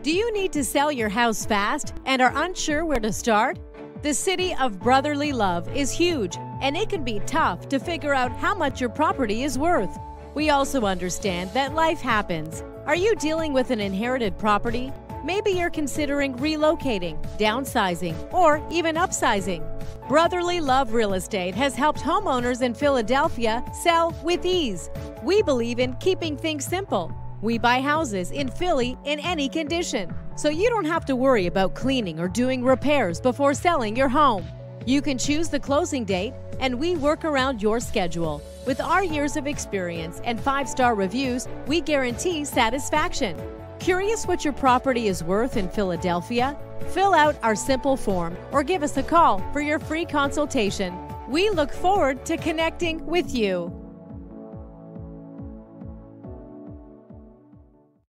Do you need to sell your house fast and are unsure where to start? The city of brotherly love is huge, and it can be tough to figure out how much your property is worth. We also understand that life happens. Are you dealing with an inherited property? Maybe you're considering relocating, downsizing, or even upsizing. Brotherly Love Real Estate has helped homeowners in Philadelphia sell with ease. We believe in keeping things simple. We buy houses in Philly in any condition, so you don't have to worry about cleaning or doing repairs before selling your home. You can choose the closing date, and we work around your schedule. With our years of experience and 5-star reviews, we guarantee satisfaction. Curious what your property is worth in Philadelphia? Fill out our simple form or give us a call for your free consultation. We look forward to connecting with you.